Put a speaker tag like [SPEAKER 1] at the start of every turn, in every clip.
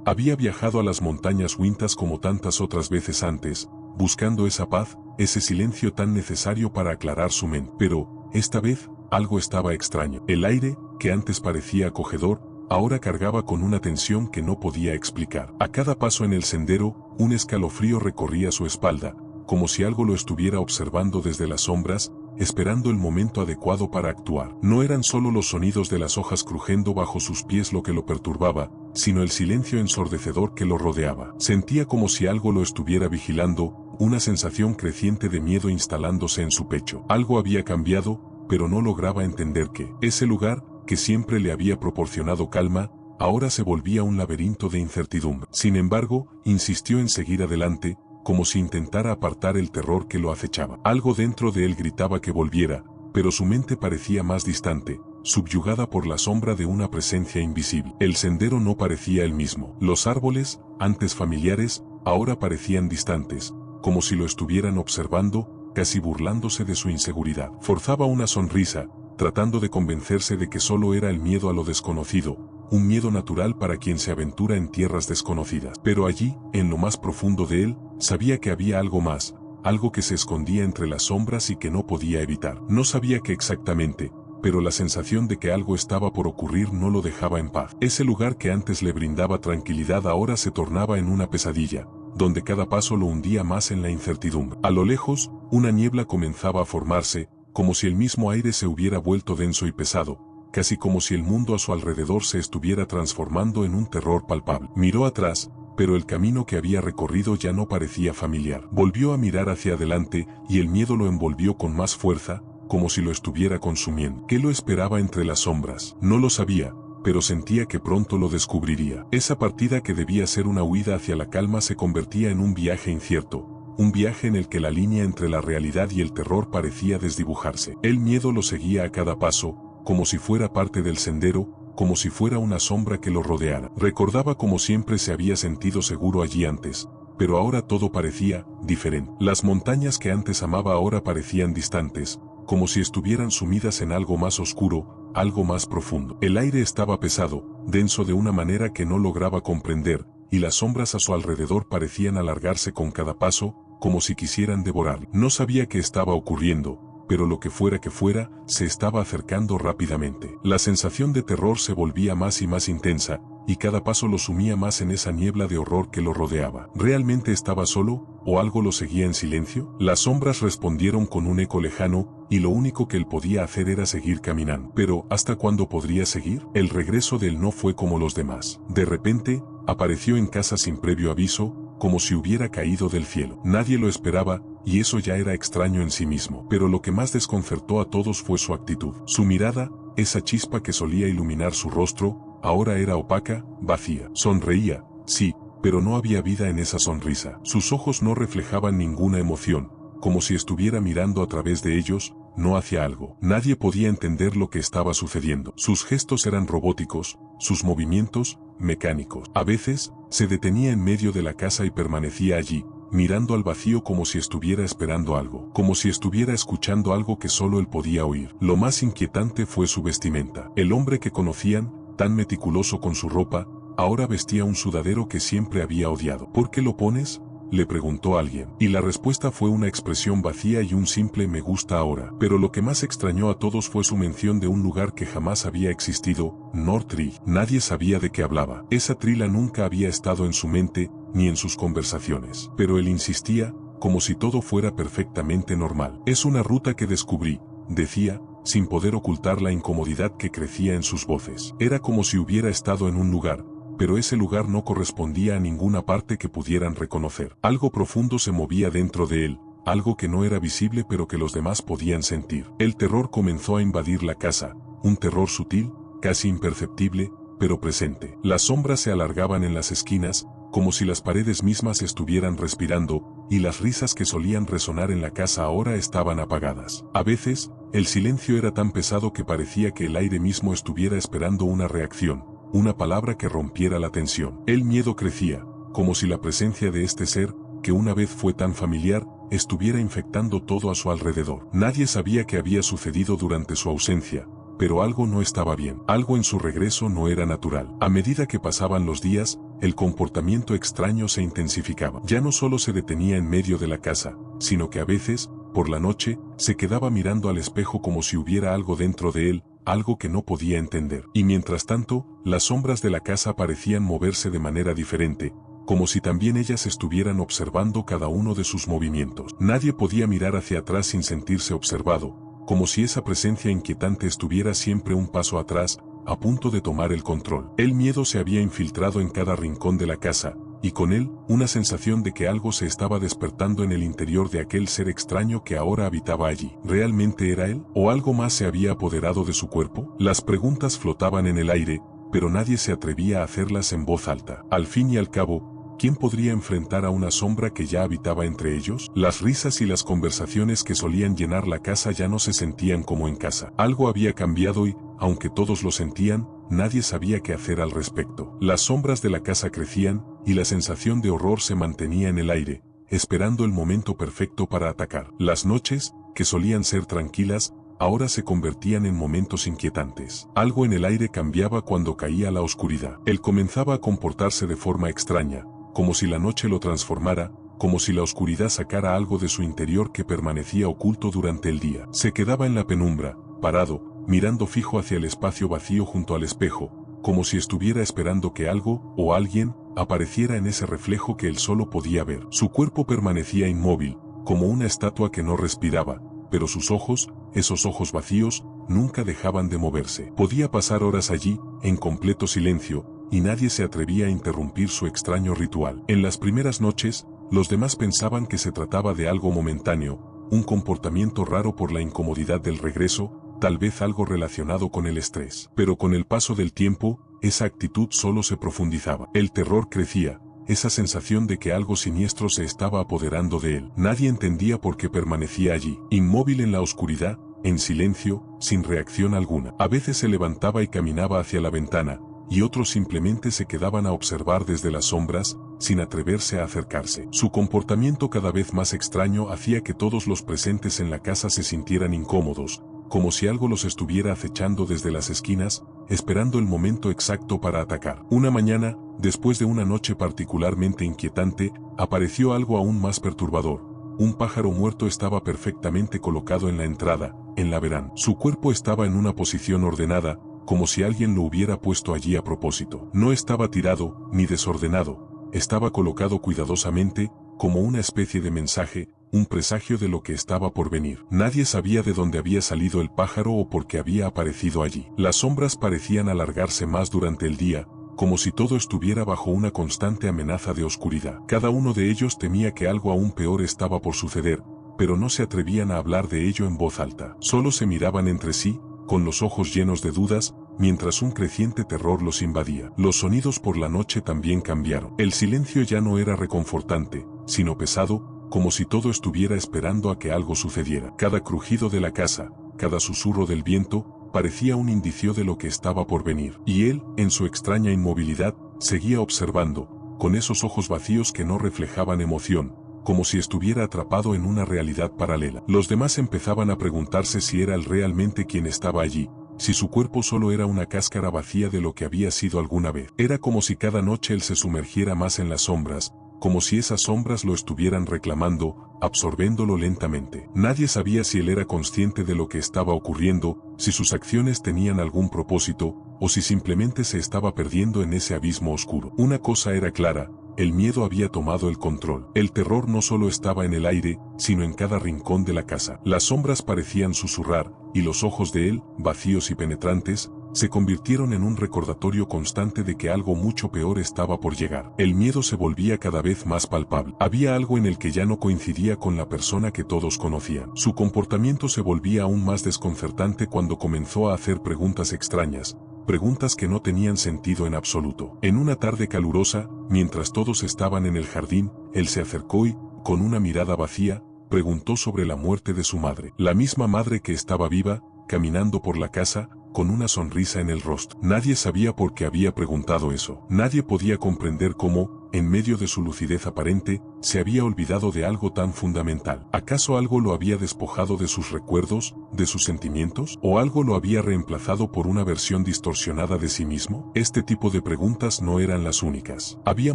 [SPEAKER 1] Había viajado a las montañas Huintas como tantas otras veces antes, buscando esa paz, ese silencio tan necesario para aclarar su mente. Pero, esta vez, algo estaba extraño. El aire, que antes parecía acogedor, ahora cargaba con una tensión que no podía explicar. A cada paso en el sendero, un escalofrío recorría su espalda, como si algo lo estuviera observando desde las sombras, esperando el momento adecuado para actuar. No eran solo los sonidos de las hojas crujiendo bajo sus pies lo que lo perturbaba, sino el silencio ensordecedor que lo rodeaba. Sentía como si algo lo estuviera vigilando, una sensación creciente de miedo instalándose en su pecho. Algo había cambiado, pero no lograba entender qué. Ese lugar, que siempre le había proporcionado calma, ahora se volvía un laberinto de incertidumbre. Sin embargo, insistió en seguir adelante, como si intentara apartar el terror que lo acechaba. Algo dentro de él gritaba que volviera, pero su mente parecía más distante, subyugada por la sombra de una presencia invisible. El sendero no parecía el mismo. Los árboles, antes familiares, ahora parecían distantes, como si lo estuvieran observando, casi burlándose de su inseguridad. Forzaba una sonrisa, tratando de convencerse de que solo era el miedo a lo desconocido, un miedo natural para quien se aventura en tierras desconocidas. Pero allí, en lo más profundo de él, sabía que había algo más, algo que se escondía entre las sombras y que no podía evitar. No sabía qué exactamente, pero la sensación de que algo estaba por ocurrir no lo dejaba en paz. Ese lugar que antes le brindaba tranquilidad ahora se tornaba en una pesadilla, donde cada paso lo hundía más en la incertidumbre. A lo lejos, una niebla comenzaba a formarse, como si el mismo aire se hubiera vuelto denso y pesado, casi como si el mundo a su alrededor se estuviera transformando en un terror palpable. Miró atrás, pero el camino que había recorrido ya no parecía familiar. Volvió a mirar hacia adelante, y el miedo lo envolvió con más fuerza, como si lo estuviera consumiendo. ¿Qué lo esperaba entre las sombras? No lo sabía, pero sentía que pronto lo descubriría. Esa partida que debía ser una huida hacia la calma se convertía en un viaje incierto, un viaje en el que la línea entre la realidad y el terror parecía desdibujarse. El miedo lo seguía a cada paso, como si fuera parte del sendero, como si fuera una sombra que lo rodeara. Recordaba como siempre se había sentido seguro allí antes, pero ahora todo parecía diferente. Las montañas que antes amaba ahora parecían distantes, como si estuvieran sumidas en algo más oscuro, algo más profundo. El aire estaba pesado, denso de una manera que no lograba comprender, y las sombras a su alrededor parecían alargarse con cada paso, como si quisieran devorarlo. No sabía qué estaba ocurriendo, pero lo que fuera, se estaba acercando rápidamente. La sensación de terror se volvía más y más intensa, y cada paso lo sumía más en esa niebla de horror que lo rodeaba. ¿Realmente estaba solo, o algo lo seguía en silencio? Las sombras respondieron con un eco lejano, y lo único que él podía hacer era seguir caminando. Pero, ¿hasta cuándo podría seguir? El regreso de él no fue como los demás. De repente, apareció en casa sin previo aviso, como si hubiera caído del cielo. Nadie lo esperaba, y eso ya era extraño en sí mismo. Pero lo que más desconcertó a todos fue su actitud. Su mirada, esa chispa que solía iluminar su rostro, ahora era opaca, vacía. Sonreía, sí, pero no había vida en esa sonrisa. Sus ojos no reflejaban ninguna emoción, como si estuviera mirando a través de ellos, no hacia algo. Nadie podía entender lo que estaba sucediendo. Sus gestos eran robóticos, sus movimientos, mecánicos. A veces, se detenía en medio de la casa y permanecía allí, mirando al vacío como si estuviera esperando algo, como si estuviera escuchando algo que solo él podía oír. Lo más inquietante fue su vestimenta. El hombre que conocían, tan meticuloso con su ropa, ahora vestía un sudadero que siempre había odiado. ¿Por qué lo pones?, le preguntó alguien, y la respuesta fue una expresión vacía y un simple me gusta ahora. Pero lo que más extrañó a todos fue su mención de un lugar que jamás había existido, Northridge. Nadie sabía de qué hablaba. Esa trila nunca había estado en su mente, ni en sus conversaciones. Pero él insistía, como si todo fuera perfectamente normal. Es una ruta que descubrí, decía, sin poder ocultar la incomodidad que crecía en sus voces. Era como si hubiera estado en un lugar, pero ese lugar no correspondía a ninguna parte que pudieran reconocer. Algo profundo se movía dentro de él, algo que no era visible pero que los demás podían sentir. El terror comenzó a invadir la casa, un terror sutil, casi imperceptible, pero presente. Las sombras se alargaban en las esquinas, como si las paredes mismas estuvieran respirando, y las risas que solían resonar en la casa ahora estaban apagadas. A veces, el silencio era tan pesado que parecía que el aire mismo estuviera esperando una reacción, una palabra que rompiera la tensión. El miedo crecía, como si la presencia de este ser, que una vez fue tan familiar, estuviera infectando todo a su alrededor. Nadie sabía qué había sucedido durante su ausencia, pero algo no estaba bien. Algo en su regreso no era natural. A medida que pasaban los días, el comportamiento extraño se intensificaba. Ya no solo se detenía en medio de la casa, sino que a veces, por la noche, se quedaba mirando al espejo como si hubiera algo dentro de él, algo que no podía entender. Y mientras tanto, las sombras de la casa parecían moverse de manera diferente, como si también ellas estuvieran observando cada uno de sus movimientos. Nadie podía mirar hacia atrás sin sentirse observado, como si esa presencia inquietante estuviera siempre un paso atrás, a punto de tomar el control. El miedo se había infiltrado en cada rincón de la casa, y con él, una sensación de que algo se estaba despertando en el interior de aquel ser extraño que ahora habitaba allí. ¿Realmente era él? ¿O algo más se había apoderado de su cuerpo? Las preguntas flotaban en el aire, pero nadie se atrevía a hacerlas en voz alta. Al fin y al cabo, ¿quién podría enfrentar a una sombra que ya habitaba entre ellos? Las risas y las conversaciones que solían llenar la casa ya no se sentían como en casa. Algo había cambiado y, aunque todos lo sentían, nadie sabía qué hacer al respecto. Las sombras de la casa crecían, y la sensación de horror se mantenía en el aire, esperando el momento perfecto para atacar. Las noches, que solían ser tranquilas, ahora se convertían en momentos inquietantes. Algo en el aire cambiaba cuando caía la oscuridad. Él comenzaba a comportarse de forma extraña, como si la noche lo transformara, como si la oscuridad sacara algo de su interior que permanecía oculto durante el día. Se quedaba en la penumbra, parado, mirando fijo hacia el espacio vacío junto al espejo, como si estuviera esperando que algo, o alguien, apareciera en ese reflejo que él solo podía ver. Su cuerpo permanecía inmóvil, como una estatua que no respiraba, pero sus ojos, esos ojos vacíos, nunca dejaban de moverse. Podía pasar horas allí, en completo silencio, y nadie se atrevía a interrumpir su extraño ritual. En las primeras noches, los demás pensaban que se trataba de algo momentáneo, un comportamiento raro por la incomodidad del regreso, tal vez algo relacionado con el estrés. Pero con el paso del tiempo, esa actitud solo se profundizaba. El terror crecía, esa sensación de que algo siniestro se estaba apoderando de él. Nadie entendía por qué permanecía allí, inmóvil en la oscuridad, en silencio, sin reacción alguna. A veces se levantaba y caminaba hacia la ventana, y otros simplemente se quedaban a observar desde las sombras, sin atreverse a acercarse. Su comportamiento cada vez más extraño hacía que todos los presentes en la casa se sintieran incómodos, como si algo los estuviera acechando desde las esquinas, esperando el momento exacto para atacar. Una mañana, después de una noche particularmente inquietante, apareció algo aún más perturbador. Un pájaro muerto estaba perfectamente colocado en la entrada, en la veranda. Su cuerpo estaba en una posición ordenada, como si alguien lo hubiera puesto allí a propósito. No estaba tirado, ni desordenado, estaba colocado cuidadosamente, como una especie de mensaje, un presagio de lo que estaba por venir. Nadie sabía de dónde había salido el pájaro o por qué había aparecido allí. Las sombras parecían alargarse más durante el día, como si todo estuviera bajo una constante amenaza de oscuridad. Cada uno de ellos temía que algo aún peor estaba por suceder, pero no se atrevían a hablar de ello en voz alta. Solo se miraban entre sí, con los ojos llenos de dudas, mientras un creciente terror los invadía. Los sonidos por la noche también cambiaron. El silencio ya no era reconfortante, sino pesado, como si todo estuviera esperando a que algo sucediera. Cada crujido de la casa, cada susurro del viento, parecía un indicio de lo que estaba por venir. Y él, en su extraña inmovilidad, seguía observando, con esos ojos vacíos que no reflejaban emoción, como si estuviera atrapado en una realidad paralela. Los demás empezaban a preguntarse si era él realmente quien estaba allí, si su cuerpo solo era una cáscara vacía de lo que había sido alguna vez. Era como si cada noche él se sumergiera más en las sombras, como si esas sombras lo estuvieran reclamando, absorbiéndolo lentamente. Nadie sabía si él era consciente de lo que estaba ocurriendo, si sus acciones tenían algún propósito, o si simplemente se estaba perdiendo en ese abismo oscuro. Una cosa era clara, el miedo había tomado el control. El terror no solo estaba en el aire, sino en cada rincón de la casa. Las sombras parecían susurrar, y los ojos de él, vacíos y penetrantes, se convirtieron en un recordatorio constante de que algo mucho peor estaba por llegar. El miedo se volvía cada vez más palpable. Había algo en el que ya no coincidía con la persona que todos conocían. Su comportamiento se volvía aún más desconcertante cuando comenzó a hacer preguntas extrañas, preguntas que no tenían sentido en absoluto. En una tarde calurosa, mientras todos estaban en el jardín, él se acercó y, con una mirada vacía, preguntó sobre la muerte de su madre. La misma madre que estaba viva, caminando por la casa, con una sonrisa en el rostro. Nadie sabía por qué había preguntado eso. Nadie podía comprender cómo, en medio de su lucidez aparente, se había olvidado de algo tan fundamental. ¿Acaso algo lo había despojado de sus recuerdos, de sus sentimientos? ¿O algo lo había reemplazado por una versión distorsionada de sí mismo? Este tipo de preguntas no eran las únicas. Había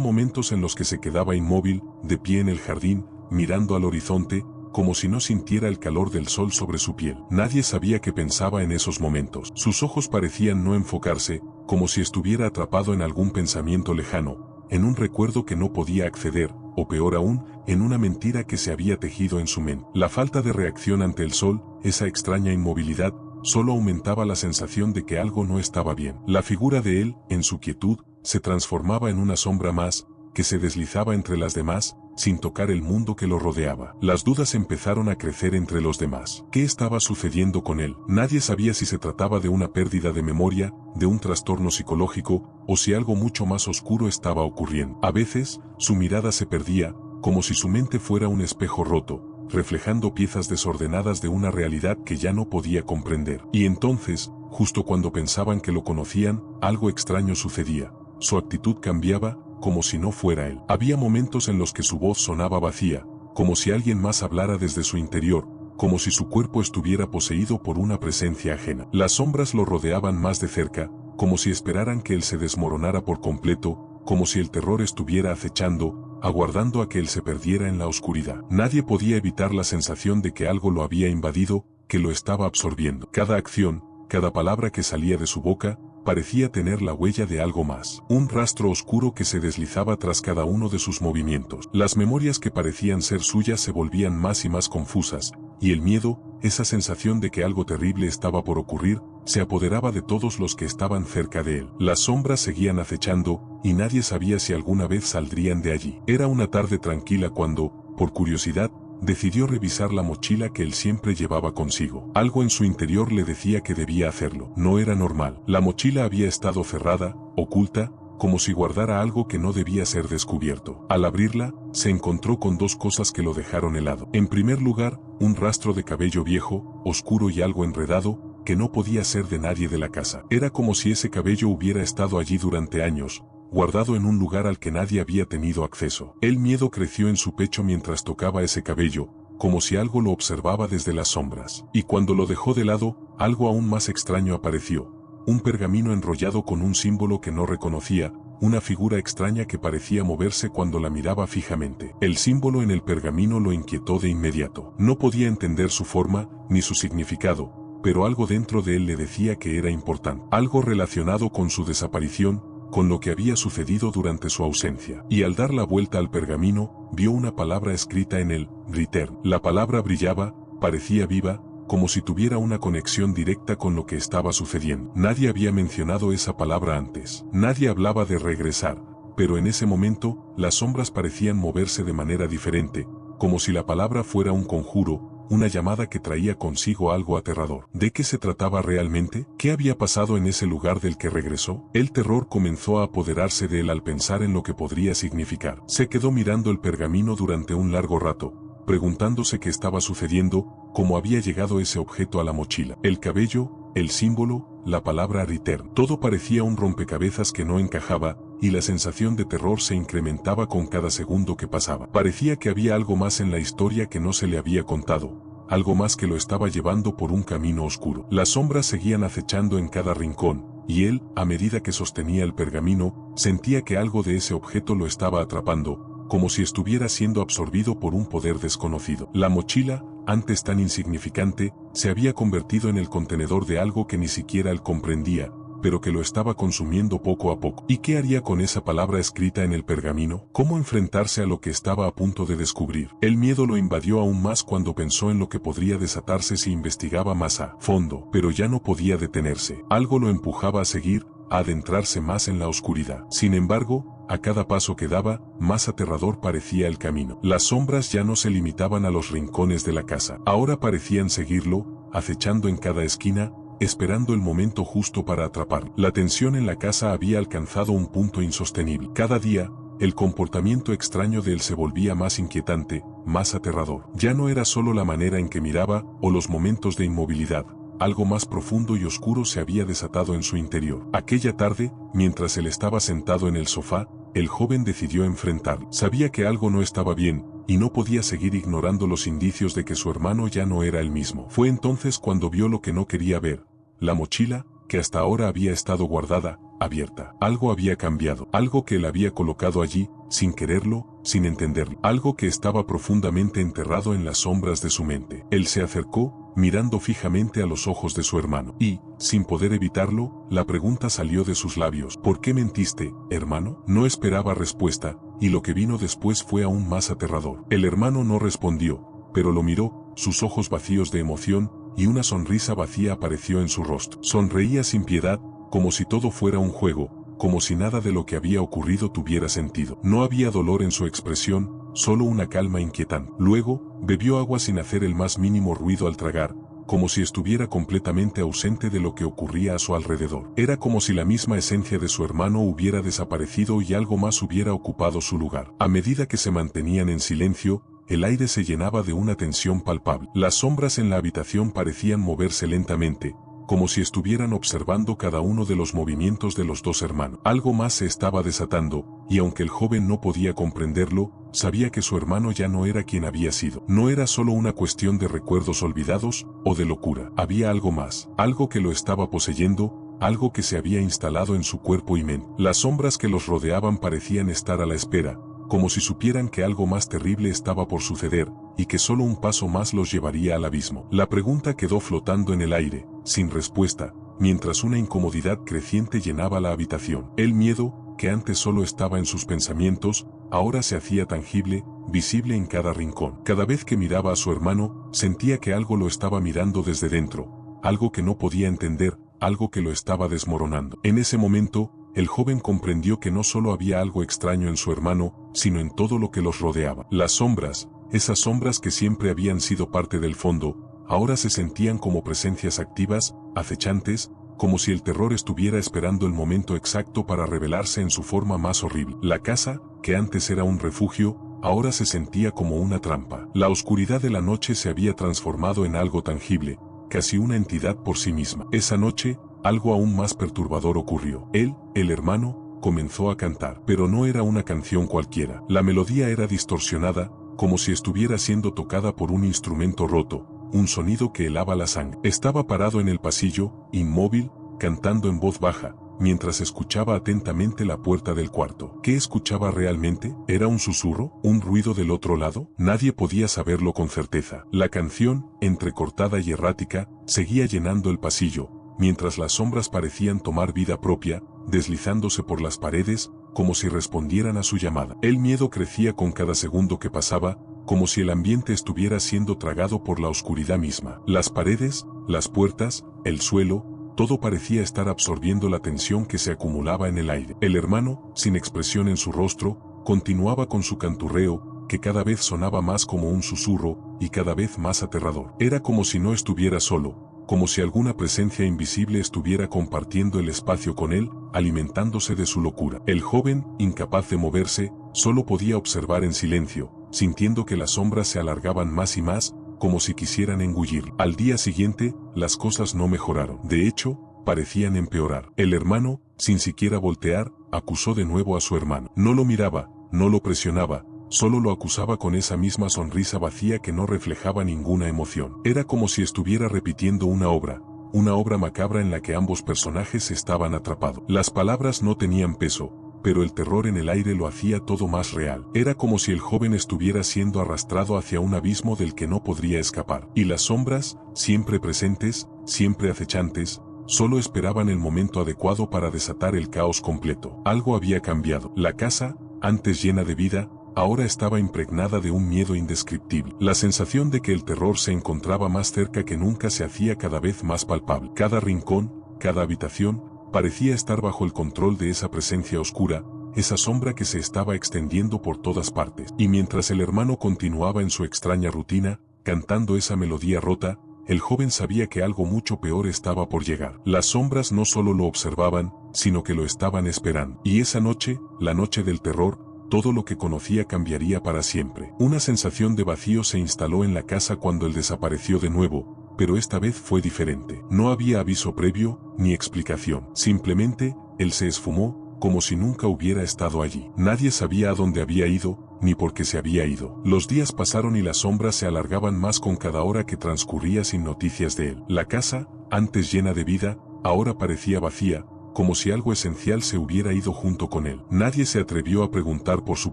[SPEAKER 1] momentos en los que se quedaba inmóvil, de pie en el jardín, mirando al horizonte, como si no sintiera el calor del sol sobre su piel. Nadie sabía qué pensaba en esos momentos. Sus ojos parecían no enfocarse, como si estuviera atrapado en algún pensamiento lejano, en un recuerdo que no podía acceder, o peor aún, en una mentira que se había tejido en su mente. La falta de reacción ante el sol, esa extraña inmovilidad, solo aumentaba la sensación de que algo no estaba bien. La figura de él, en su quietud, se transformaba en una sombra más, que se deslizaba entre las demás, sin tocar el mundo que lo rodeaba. Las dudas empezaron a crecer entre los demás. ¿Qué estaba sucediendo con él? Nadie sabía si se trataba de una pérdida de memoria, de un trastorno psicológico, o si algo mucho más oscuro estaba ocurriendo. A veces, su mirada se perdía, como si su mente fuera un espejo roto, reflejando piezas desordenadas de una realidad que ya no podía comprender. Y entonces, justo cuando pensaban que lo conocían, algo extraño sucedía. Su actitud cambiaba, como si no fuera él. Había momentos en los que su voz sonaba vacía, como si alguien más hablara desde su interior, como si su cuerpo estuviera poseído por una presencia ajena. Las sombras lo rodeaban más de cerca, como si esperaran que él se desmoronara por completo, como si el terror estuviera acechando, aguardando a que él se perdiera en la oscuridad. Nadie podía evitar la sensación de que algo lo había invadido, que lo estaba absorbiendo. Cada acción, cada palabra que salía de su boca, parecía tener la huella de algo más, un rastro oscuro que se deslizaba tras cada uno de sus movimientos. Las memorias que parecían ser suyas se volvían más y más confusas, y el miedo, esa sensación de que algo terrible estaba por ocurrir, se apoderaba de todos los que estaban cerca de él. Las sombras seguían acechando, y nadie sabía si alguna vez saldrían de allí. Era una tarde tranquila cuando, por curiosidad, decidió revisar la mochila que él siempre llevaba consigo. Algo en su interior le decía que debía hacerlo. No era normal. La mochila había estado cerrada, oculta, como si guardara algo que no debía ser descubierto. Al abrirla, se encontró con dos cosas que lo dejaron helado. En primer lugar, un rastro de cabello viejo, oscuro y algo enredado, que no podía ser de nadie de la casa. Era como si ese cabello hubiera estado allí durante años, guardado en un lugar al que nadie había tenido acceso. El miedo creció en su pecho mientras tocaba ese cabello, como si algo lo observaba desde las sombras. Y cuando lo dejó de lado, algo aún más extraño apareció. Un pergamino enrollado con un símbolo que no reconocía, una figura extraña que parecía moverse cuando la miraba fijamente. El símbolo en el pergamino lo inquietó de inmediato. No podía entender su forma, ni su significado, pero algo dentro de él le decía que era importante. Algo relacionado con su desaparición, con lo que había sucedido durante su ausencia. Y al dar la vuelta al pergamino, vio una palabra escrita en él, Return. La palabra brillaba, parecía viva, como si tuviera una conexión directa con lo que estaba sucediendo. Nadie había mencionado esa palabra antes. Nadie hablaba de regresar, pero en ese momento, las sombras parecían moverse de manera diferente, como si la palabra fuera un conjuro, una llamada que traía consigo algo aterrador. ¿De qué se trataba realmente? ¿Qué había pasado en ese lugar del que regresó? El terror comenzó a apoderarse de él al pensar en lo que podría significar. Se quedó mirando el pergamino durante un largo rato, preguntándose qué estaba sucediendo, cómo había llegado ese objeto a la mochila. El cabello, el símbolo, la palabra return. Todo parecía un rompecabezas que no encajaba, y la sensación de terror se incrementaba con cada segundo que pasaba. Parecía que había algo más en la historia que no se le había contado, algo más que lo estaba llevando por un camino oscuro. Las sombras seguían acechando en cada rincón, y él, a medida que sostenía el pergamino, sentía que algo de ese objeto lo estaba atrapando, como si estuviera siendo absorbido por un poder desconocido. La mochila, antes tan insignificante, se había convertido en el contenedor de algo que ni siquiera él comprendía, pero que lo estaba consumiendo poco a poco. ¿Y qué haría con esa palabra escrita en el pergamino? ¿Cómo enfrentarse a lo que estaba a punto de descubrir? El miedo lo invadió aún más cuando pensó en lo que podría desatarse si investigaba más a fondo, pero ya no podía detenerse. Algo lo empujaba a seguir, a adentrarse más en la oscuridad. Sin embargo, a cada paso que daba, más aterrador parecía el camino. Las sombras ya no se limitaban a los rincones de la casa. Ahora parecían seguirlo, acechando en cada esquina, esperando el momento justo para atraparlo. La tensión en la casa había alcanzado un punto insostenible. Cada día, el comportamiento extraño de él se volvía más inquietante, más aterrador. Ya no era solo la manera en que miraba, o los momentos de inmovilidad. Algo más profundo y oscuro se había desatado en su interior. Aquella tarde, mientras él estaba sentado en el sofá, el joven decidió enfrentarlo. Sabía que algo no estaba bien, y no podía seguir ignorando los indicios de que su hermano ya no era el mismo. Fue entonces cuando vio lo que no quería ver: la mochila, que hasta ahora había estado guardada, abierta. Algo había cambiado, algo que él había colocado allí, sin quererlo, sin entenderlo, algo que estaba profundamente enterrado en las sombras de su mente. Él se acercó, mirando fijamente a los ojos de su hermano, y, sin poder evitarlo, la pregunta salió de sus labios: ¿por qué mentiste, hermano? No esperaba respuesta, y lo que vino después fue aún más aterrador. El hermano no respondió, pero lo miró, sus ojos vacíos de emoción, y una sonrisa vacía apareció en su rostro. Sonreía sin piedad, como si todo fuera un juego, como si nada de lo que había ocurrido tuviera sentido. No había dolor en su expresión, solo una calma inquietante. Luego, bebió agua sin hacer el más mínimo ruido al tragar, como si estuviera completamente ausente de lo que ocurría a su alrededor. Era como si la misma esencia de su hermano hubiera desaparecido y algo más hubiera ocupado su lugar. A medida que se mantenían en silencio, el aire se llenaba de una tensión palpable. Las sombras en la habitación parecían moverse lentamente, como si estuvieran observando cada uno de los movimientos de los dos hermanos. Algo más se estaba desatando, y aunque el joven no podía comprenderlo, sabía que su hermano ya no era quien había sido. No era solo una cuestión de recuerdos olvidados, o de locura. Había algo más, algo que lo estaba poseyendo, algo que se había instalado en su cuerpo y mente. Las sombras que los rodeaban parecían estar a la espera, como si supieran que algo más terrible estaba por suceder, y que solo un paso más los llevaría al abismo. La pregunta quedó flotando en el aire, sin respuesta, mientras una incomodidad creciente llenaba la habitación. El miedo, que antes solo estaba en sus pensamientos, ahora se hacía tangible, visible en cada rincón. Cada vez que miraba a su hermano, sentía que algo lo estaba mirando desde dentro, algo que no podía entender, algo que lo estaba desmoronando. En ese momento, el joven comprendió que no solo había algo extraño en su hermano, sino en todo lo que los rodeaba. Las sombras, esas sombras que siempre habían sido parte del fondo, ahora se sentían como presencias activas, acechantes, como si el terror estuviera esperando el momento exacto para revelarse en su forma más horrible. La casa, que antes era un refugio, ahora se sentía como una trampa. La oscuridad de la noche se había transformado en algo tangible, casi una entidad por sí misma. Esa noche, algo aún más perturbador ocurrió. Él, el hermano, comenzó a cantar, pero no era una canción cualquiera. La melodía era distorsionada, como si estuviera siendo tocada por un instrumento roto, un sonido que helaba la sangre. Estaba parado en el pasillo, inmóvil, cantando en voz baja, mientras escuchaba atentamente la puerta del cuarto. ¿Qué escuchaba realmente? ¿Era un susurro? ¿Un ruido del otro lado? Nadie podía saberlo con certeza. La canción, entrecortada y errática, seguía llenando el pasillo, mientras las sombras parecían tomar vida propia, deslizándose por las paredes, como si respondieran a su llamada. El miedo crecía con cada segundo que pasaba, como si el ambiente estuviera siendo tragado por la oscuridad misma. Las paredes, las puertas, el suelo, todo parecía estar absorbiendo la tensión que se acumulaba en el aire. El hermano, sin expresión en su rostro, continuaba con su canturreo, que cada vez sonaba más como un susurro, y cada vez más aterrador. Era como si no estuviera solo, como si alguna presencia invisible estuviera compartiendo el espacio con él, alimentándose de su locura. El joven, incapaz de moverse, solo podía observar en silencio, sintiendo que las sombras se alargaban más y más, como si quisieran engullir. Al día siguiente, las cosas no mejoraron. De hecho, parecían empeorar. El hermano, sin siquiera voltear, acusó de nuevo a su hermano. No lo miraba, no lo presionaba, solo lo acusaba con esa misma sonrisa vacía que no reflejaba ninguna emoción. Era como si estuviera repitiendo una obra macabra en la que ambos personajes estaban atrapados. Las palabras no tenían peso, pero el terror en el aire lo hacía todo más real. Era como si el joven estuviera siendo arrastrado hacia un abismo del que no podría escapar. Y las sombras, siempre presentes, siempre acechantes, solo esperaban el momento adecuado para desatar el caos completo. Algo había cambiado. La casa, antes llena de vida, ahora estaba impregnada de un miedo indescriptible. La sensación de que el terror se encontraba más cerca que nunca se hacía cada vez más palpable. Cada rincón, cada habitación, parecía estar bajo el control de esa presencia oscura, esa sombra que se estaba extendiendo por todas partes. Y mientras el hermano continuaba en su extraña rutina, cantando esa melodía rota, el joven sabía que algo mucho peor estaba por llegar. Las sombras no solo lo observaban, sino que lo estaban esperando. Y esa noche, la noche del terror, todo lo que conocía cambiaría para siempre. Una sensación de vacío se instaló en la casa cuando él desapareció de nuevo, pero esta vez fue diferente. No había aviso previo, ni explicación. Simplemente, él se esfumó, como si nunca hubiera estado allí. Nadie sabía a dónde había ido, ni por qué se había ido. Los días pasaron y las sombras se alargaban más con cada hora que transcurría sin noticias de él. La casa, antes llena de vida, ahora parecía vacía, como si algo esencial se hubiera ido junto con él. Nadie se atrevió a preguntar por su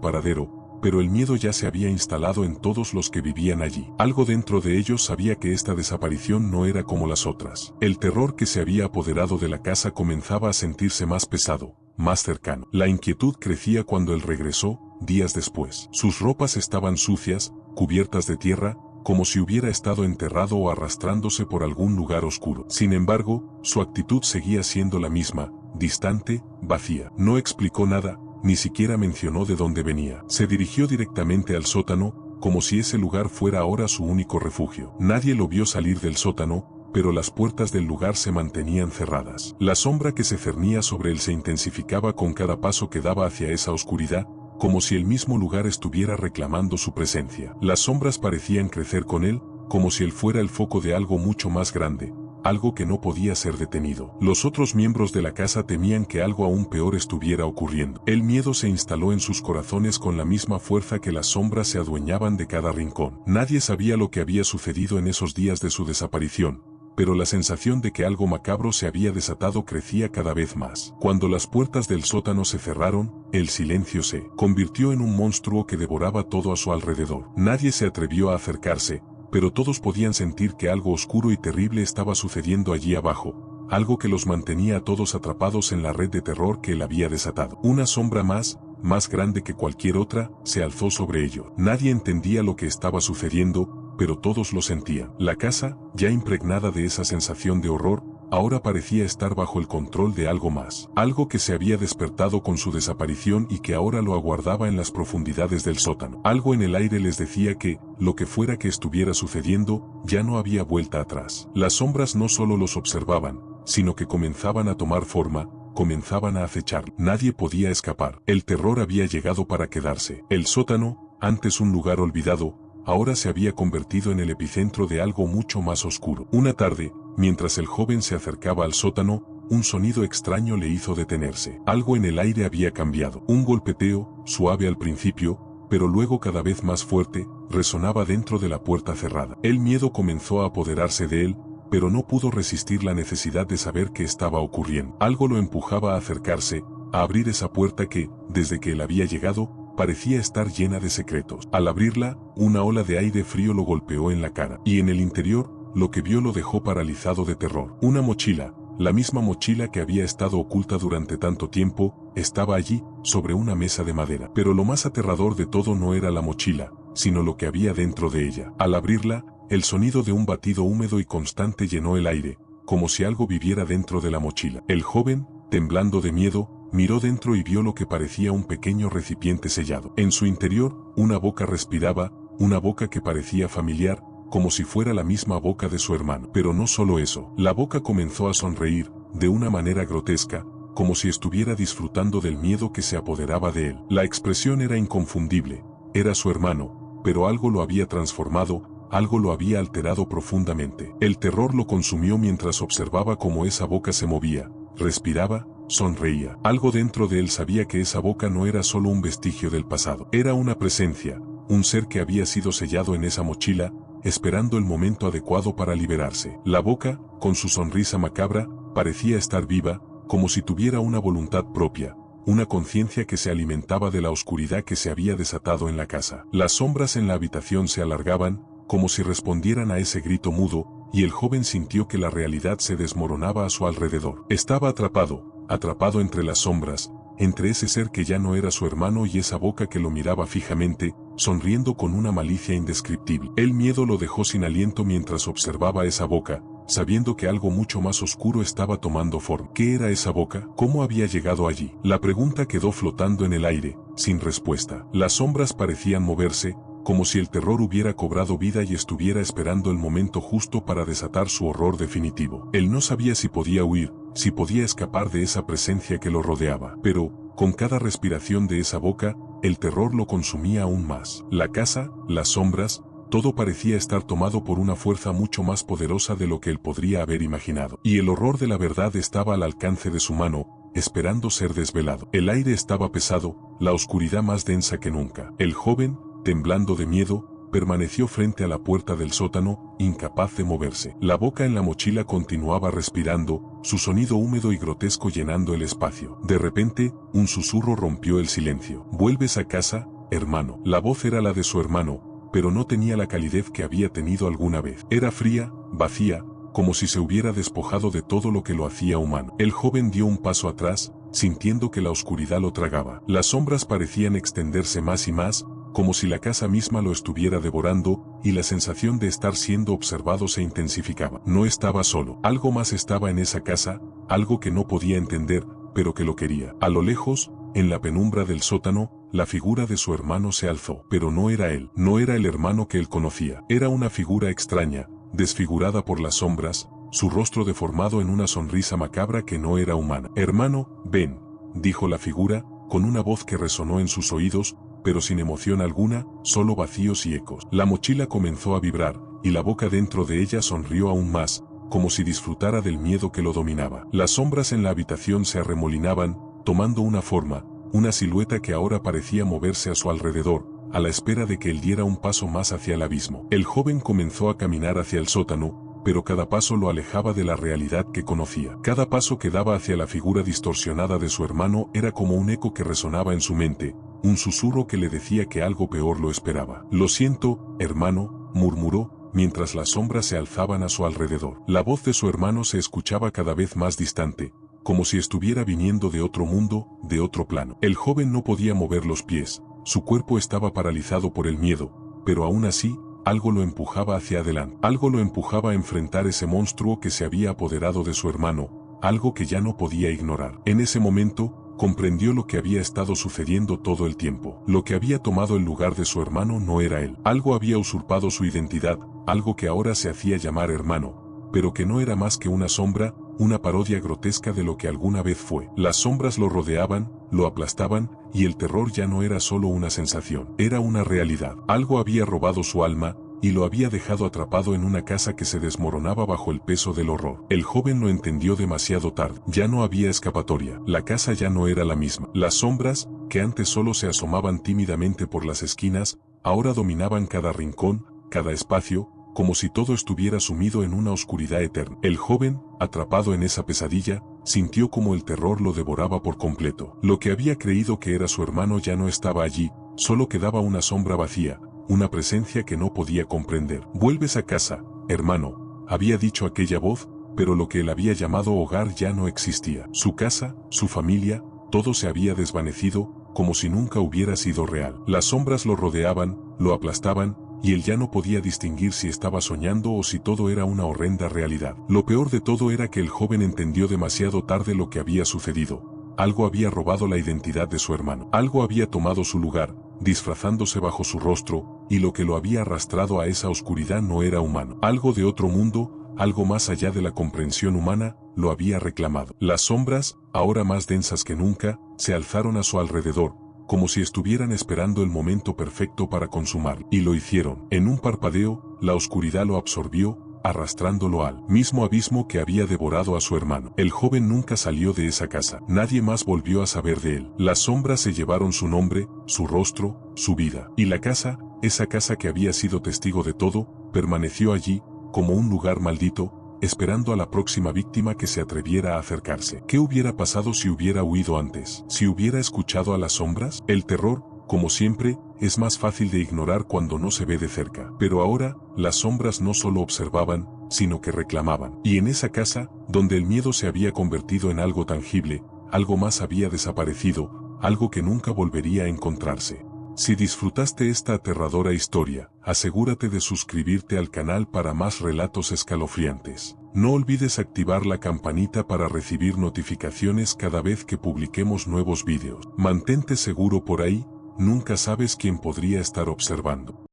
[SPEAKER 1] paradero, pero el miedo ya se había instalado en todos los que vivían allí. Algo dentro de ellos sabía que esta desaparición no era como las otras. El terror que se había apoderado de la casa comenzaba a sentirse más pesado, más cercano. La inquietud crecía cuando él regresó, días después. Sus ropas estaban sucias, cubiertas de tierra, como si hubiera estado enterrado o arrastrándose por algún lugar oscuro. Sin embargo, su actitud seguía siendo la misma, distante, vacía. No explicó nada, ni siquiera mencionó de dónde venía. Se dirigió directamente al sótano, como si ese lugar fuera ahora su único refugio. Nadie lo vio salir del sótano, pero las puertas del lugar se mantenían cerradas. La sombra que se cernía sobre él se intensificaba con cada paso que daba hacia esa oscuridad, como si el mismo lugar estuviera reclamando su presencia. Las sombras parecían crecer con él, como si él fuera el foco de algo mucho más grande, algo que no podía ser detenido. Los otros miembros de la casa temían que algo aún peor estuviera ocurriendo. El miedo se instaló en sus corazones con la misma fuerza que las sombras se adueñaban de cada rincón. Nadie sabía lo que había sucedido en esos días de su desaparición, pero la sensación de que algo macabro se había desatado crecía cada vez más. Cuando las puertas del sótano se cerraron, el silencio se convirtió en un monstruo que devoraba todo a su alrededor. Nadie se atrevió a acercarse, pero todos podían sentir que algo oscuro y terrible estaba sucediendo allí abajo, algo que los mantenía a todos atrapados en la red de terror que él había desatado. Una sombra más grande que cualquier otra, se alzó sobre ellos. Nadie entendía lo que estaba sucediendo, pero todos lo sentían. La casa, ya impregnada de esa sensación de horror, ahora parecía estar bajo el control de algo más. Algo que se había despertado con su desaparición y que ahora lo aguardaba en las profundidades del sótano. Algo en el aire les decía que, lo que fuera que estuviera sucediendo, ya no había vuelta atrás. Las sombras no solo los observaban, sino que comenzaban a tomar forma, comenzaban a acechar. Nadie podía escapar. El terror había llegado para quedarse. El sótano, antes un lugar olvidado, ahora se había convertido en el epicentro de algo mucho más oscuro. Una tarde, mientras el joven se acercaba al sótano, un sonido extraño le hizo detenerse. Algo en el aire había cambiado. Un golpeteo, suave al principio, pero luego cada vez más fuerte, resonaba dentro de la puerta cerrada. El miedo comenzó a apoderarse de él, pero no pudo resistir la necesidad de saber qué estaba ocurriendo. Algo lo empujaba a acercarse, a abrir esa puerta que, desde que él había llegado, parecía estar llena de secretos. Al abrirla, una ola de aire frío lo golpeó en la cara, y en el interior, lo que vio lo dejó paralizado de terror. Una mochila, la misma mochila que había estado oculta durante tanto tiempo, estaba allí, sobre una mesa de madera. Pero lo más aterrador de todo no era la mochila, sino lo que había dentro de ella. Al abrirla, el sonido de un batido húmedo y constante llenó el aire, como si algo viviera dentro de la mochila. El joven, temblando de miedo, miró dentro y vio lo que parecía un pequeño recipiente sellado. En su interior, una boca respiraba, una boca que parecía familiar, como si fuera la misma boca de su hermano. Pero no solo eso, la boca comenzó a sonreír, de una manera grotesca, como si estuviera disfrutando del miedo que se apoderaba de él. La expresión era inconfundible, era su hermano, pero algo lo había transformado, algo lo había alterado profundamente. El terror lo consumió mientras observaba cómo esa boca se movía, respiraba, sonreía. Algo dentro de él sabía que esa boca no era solo un vestigio del pasado, era una presencia, un ser que había sido sellado en esa mochila, esperando el momento adecuado para liberarse. La boca, con su sonrisa macabra, parecía estar viva, como si tuviera una voluntad propia, una conciencia que se alimentaba de la oscuridad que se había desatado en la casa. Las sombras en la habitación se alargaban, como si respondieran a ese grito mudo, y el joven sintió que la realidad se desmoronaba a su alrededor. Estaba atrapado entre las sombras, entre ese ser que ya no era su hermano y esa boca que lo miraba fijamente, sonriendo con una malicia indescriptible. El miedo lo dejó sin aliento mientras observaba esa boca, sabiendo que algo mucho más oscuro estaba tomando forma. ¿Qué era esa boca? ¿Cómo había llegado allí? La pregunta quedó flotando en el aire, sin respuesta. Las sombras parecían moverse, como si el terror hubiera cobrado vida y estuviera esperando el momento justo para desatar su horror definitivo. Él no sabía si podía huir, si podía escapar de esa presencia que lo rodeaba, pero, con cada respiración de esa boca, el terror lo consumía aún más. La casa, las sombras, todo parecía estar tomado por una fuerza mucho más poderosa de lo que él podría haber imaginado. Y el horror de la verdad estaba al alcance de su mano, esperando ser desvelado. El aire estaba pesado, la oscuridad más densa que nunca. El joven, temblando de miedo, permaneció frente a la puerta del sótano, incapaz de moverse. La boca en la mochila continuaba respirando, su sonido húmedo y grotesco llenando el espacio. De repente, un susurro rompió el silencio. «¿Vuelves a casa, hermano?» La voz era la de su hermano, pero no tenía la calidez que había tenido alguna vez. Era fría, vacía, como si se hubiera despojado de todo lo que lo hacía humano. El joven dio un paso atrás, sintiendo que la oscuridad lo tragaba. Las sombras parecían extenderse más y más, como si la casa misma lo estuviera devorando, y la sensación de estar siendo observado se intensificaba. No estaba solo. Algo más estaba en esa casa, algo que no podía entender, pero que lo quería. A lo lejos, en la penumbra del sótano, la figura de su hermano se alzó. Pero no era él. No era el hermano que él conocía. Era una figura extraña, desfigurada por las sombras, su rostro deformado en una sonrisa macabra que no era humana. «Hermano, ven», dijo la figura, con una voz que resonó en sus oídos, pero sin emoción alguna, solo vacíos y ecos. La mochila comenzó a vibrar, y la boca dentro de ella sonrió aún más, como si disfrutara del miedo que lo dominaba. Las sombras en la habitación se arremolinaban, tomando una forma, una silueta que ahora parecía moverse a su alrededor, a la espera de que él diera un paso más hacia el abismo. El joven comenzó a caminar hacia el sótano, pero cada paso lo alejaba de la realidad que conocía. Cada paso que daba hacia la figura distorsionada de su hermano era como un eco que resonaba en su mente, un susurro que le decía que algo peor lo esperaba. «Lo siento, hermano», murmuró, mientras las sombras se alzaban a su alrededor. La voz de su hermano se escuchaba cada vez más distante, como si estuviera viniendo de otro mundo, de otro plano. El joven no podía mover los pies, su cuerpo estaba paralizado por el miedo, pero aún así, algo lo empujaba hacia adelante. Algo lo empujaba a enfrentar ese monstruo que se había apoderado de su hermano, algo que ya no podía ignorar. En ese momento, comprendió lo que había estado sucediendo todo el tiempo. Lo que había tomado el lugar de su hermano no era él. Algo había usurpado su identidad, algo que ahora se hacía llamar hermano, pero que no era más que una sombra, una parodia grotesca de lo que alguna vez fue. Las sombras lo rodeaban, lo aplastaban, y el terror ya no era solo una sensación, era una realidad. Algo había robado su alma, y lo había dejado atrapado en una casa que se desmoronaba bajo el peso del horror. El joven lo entendió demasiado tarde. Ya no había escapatoria. La casa ya no era la misma. Las sombras, que antes solo se asomaban tímidamente por las esquinas, ahora dominaban cada rincón, cada espacio, como si todo estuviera sumido en una oscuridad eterna. El joven, atrapado en esa pesadilla, sintió como el terror lo devoraba por completo. Lo que había creído que era su hermano ya no estaba allí, solo quedaba una sombra vacía, una presencia que no podía comprender. «Vuelves a casa, hermano», había dicho aquella voz, pero lo que él había llamado hogar ya no existía. Su casa, su familia, todo se había desvanecido, como si nunca hubiera sido real. Las sombras lo rodeaban, lo aplastaban, y él ya no podía distinguir si estaba soñando o si todo era una horrenda realidad. Lo peor de todo era que el joven entendió demasiado tarde lo que había sucedido. Algo había robado la identidad de su hermano. Algo había tomado su lugar, disfrazándose bajo su rostro, y lo que lo había arrastrado a esa oscuridad no era humano. Algo de otro mundo, algo más allá de la comprensión humana, lo había reclamado. Las sombras, ahora más densas que nunca, se alzaron a su alrededor, como si estuvieran esperando el momento perfecto para consumar. Y lo hicieron. En un parpadeo, la oscuridad lo absorbió, arrastrándolo al mismo abismo que había devorado a su hermano. El joven nunca salió de esa casa. Nadie más volvió a saber de él. Las sombras se llevaron su nombre, su rostro, su vida. Y la casa, esa casa que había sido testigo de todo, permaneció allí, como un lugar maldito, esperando a la próxima víctima que se atreviera a acercarse. ¿Qué hubiera pasado si hubiera huido antes? ¿Si hubiera escuchado a las sombras? El terror, como siempre, es más fácil de ignorar cuando no se ve de cerca. Pero ahora, las sombras no solo observaban, sino que reclamaban. Y en esa casa, donde el miedo se había convertido en algo tangible, algo más había desaparecido, algo que nunca volvería a encontrarse. Si disfrutaste esta aterradora historia, asegúrate de suscribirte al canal para más relatos escalofriantes. No olvides activar la campanita para recibir notificaciones cada vez que publiquemos nuevos vídeos. Mantente seguro por ahí, nunca sabes quién podría estar observando.